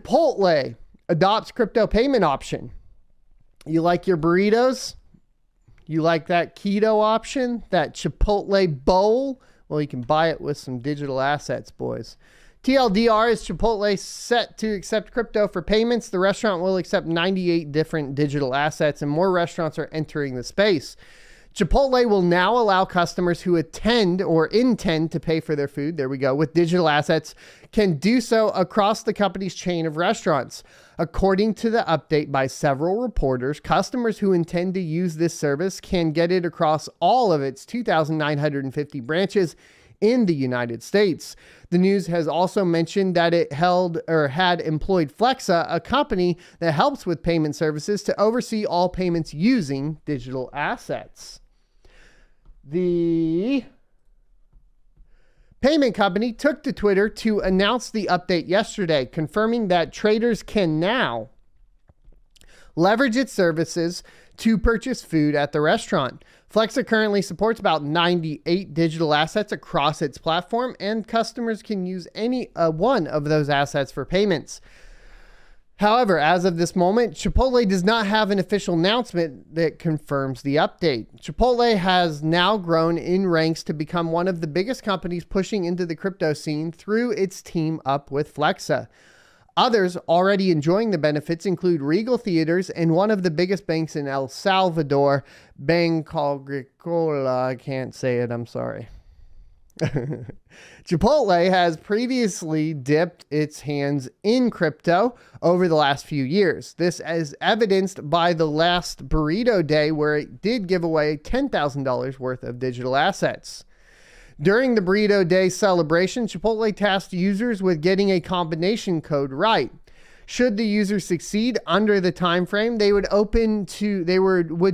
Chipotle adopts crypto payment option. You like your burritos? You like that keto option? That Chipotle bowl? Well, you can buy it with some digital assets, boys. TLDR is Chipotle set to accept crypto for payments. The restaurant will accept 98 different digital assets, and more restaurants are entering the space. Chipotle will now allow customers who attend or intend to pay for their food, there we go, with digital assets, can do so across the company's chain of restaurants. According to the update by several reporters, customers who intend to use this service can get it across all of its 2,950 branches in the United States. The news has also mentioned that it had employed Flexa, a company that helps with payment services, to oversee all payments using digital assets. The payment company took to Twitter to announce the update yesterday, confirming that traders can now leverage its services to purchase food at the restaurant. Flexa currently supports about 98 digital assets across its platform, and customers can use any one of those assets for payments. However, as of this moment, Chipotle does not have an official announcement that confirms the update. Chipotle has now grown in ranks to become one of the biggest companies pushing into the crypto scene through its team up with Flexa. Others already enjoying the benefits include Regal Theaters and one of the biggest banks in El Salvador, Banco Agricola. I can't say it, I'm sorry. Chipotle has previously dipped its hands in crypto over the last few years. This is evidenced by the last Burrito Day, where it did give away $10,000 worth of digital assets. During the Burrito Day celebration, Chipotle tasked users with getting a combination code right. Should the user succeed under the time frame, they would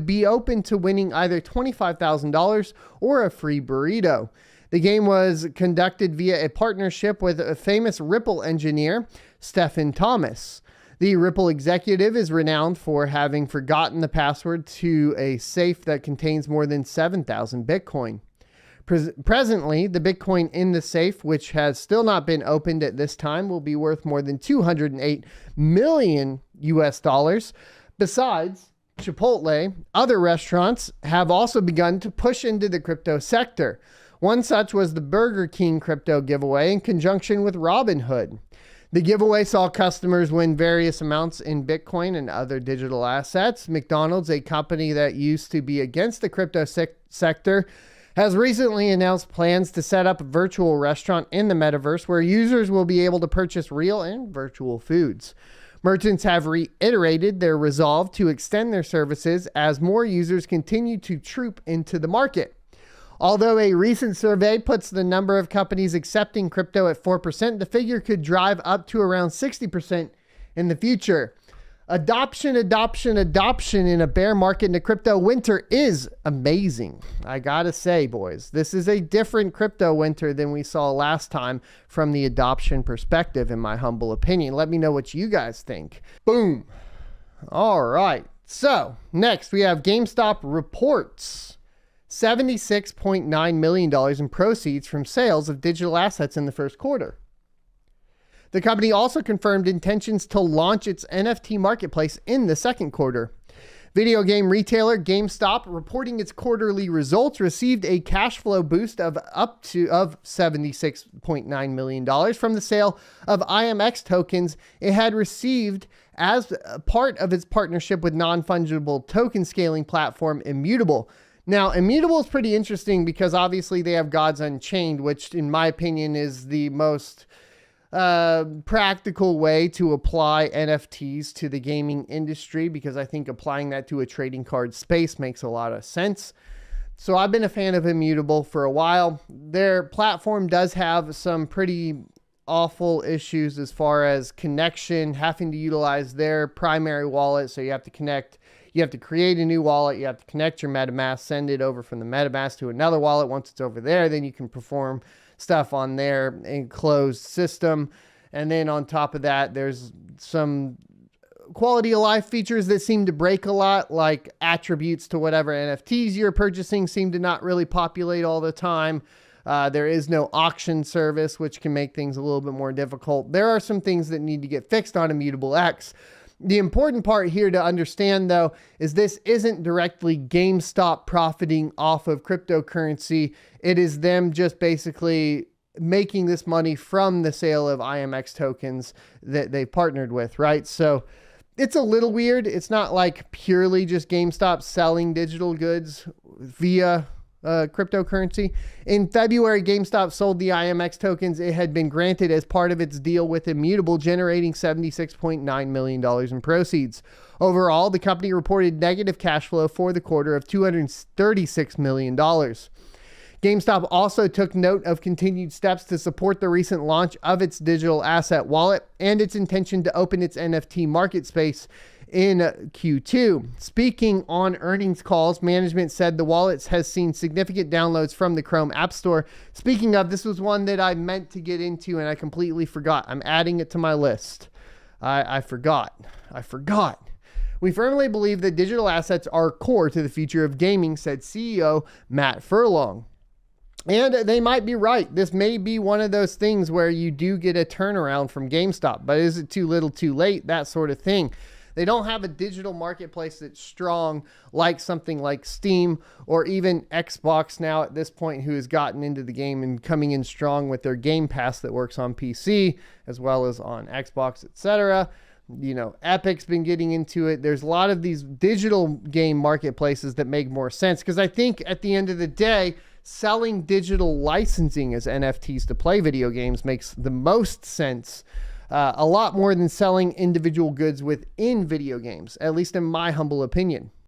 be open to winning either $25,000 or a free burrito. The game was conducted via a partnership with a famous Ripple engineer, Stephen Thomas. The Ripple executive is renowned for having forgotten the password to a safe that contains more than 7,000 Bitcoin. Presently, the Bitcoin in the safe, which has still not been opened at this time, will be worth more than $208 million US. Besides Chipotle, other restaurants have also begun to push into the crypto sector. One such was the Burger King crypto giveaway in conjunction with Robinhood. The giveaway saw customers win various amounts in Bitcoin and other digital assets. McDonald's, a company that used to be against the crypto sector, has recently announced plans to set up a virtual restaurant in the metaverse where users will be able to purchase real and virtual foods. Merchants have reiterated their resolve to extend their services as more users continue to troop into the market. Although a recent survey puts the number of companies accepting crypto at 4%, the figure could drive up to around 60% in the future. Adoption in a bear market in the crypto winter is amazing. I gotta say, boys, this is a different crypto winter than we saw last time from the adoption perspective, in my humble opinion. Let me know what you guys think. Boom. All right. So next we have GameStop reports $76.9 million in proceeds from sales of digital assets in the first quarter. The company also confirmed intentions to launch its NFT marketplace in the second quarter. Video game retailer GameStop, reporting its quarterly results, received a cash flow boost of $76.9 million from the sale of IMX tokens it had received as part of its partnership with non-fungible token scaling platform Immutable. Now, Immutable is pretty interesting because obviously they have Gods Unchained, which in my opinion is the most practical way to apply NFTs to the gaming industry, because I think applying that to a trading card space makes a lot of sense. So I've been a fan of Immutable for a while. Their platform does have some pretty awful issues as far as connection, having to utilize their primary wallet. So you have to create a new wallet, you have to connect your MetaMask, send it over from the MetaMask to another wallet. Once it's over there, then you can perform stuff on their enclosed system. And then on top of that, there's some quality of life features that seem to break a lot, like attributes to whatever NFTs you're purchasing seem to not really populate all the time. There is no auction service, which can make things a little bit more difficult. There are some things that need to get fixed on Immutable X. The important part here to understand, though, is this isn't directly GameStop profiting off of cryptocurrency. It is them just basically making this money from the sale of IMX tokens that they partnered with, right? So it's a little weird. It's not like purely just GameStop selling digital goods via cryptocurrency. In February, GameStop sold the IMX tokens it had been granted as part of its deal with Immutable, generating $76.9 million in proceeds. Overall, the company reported negative cash flow for the quarter of $236 million. GameStop also took note of continued steps to support the recent launch of its digital asset wallet and its intention to open its NFT market space in Q2. Speaking on earnings calls, management said the wallet has seen significant downloads from the Chrome App Store. Speaking of, this was one that I meant to get into and I completely forgot. I'm adding it to my list. I forgot. We firmly believe that digital assets are core to the future of gaming, said CEO Matt Furlong. And they might be right. This may be one of those things where you do get a turnaround from GameStop, but is it too little too late? That sort of thing. They don't have a digital marketplace that's strong like something like Steam or even Xbox now at this point, who has gotten into the game and coming in strong with their Game Pass that works on PC as well as on Xbox, etc. You know, Epic's been getting into it. There's a lot of these digital game marketplaces that make more sense, because I think at the end of the day, selling digital licensing as NFTs to play video games makes the most sense. A lot more than selling individual goods within video games, at least in my humble opinion.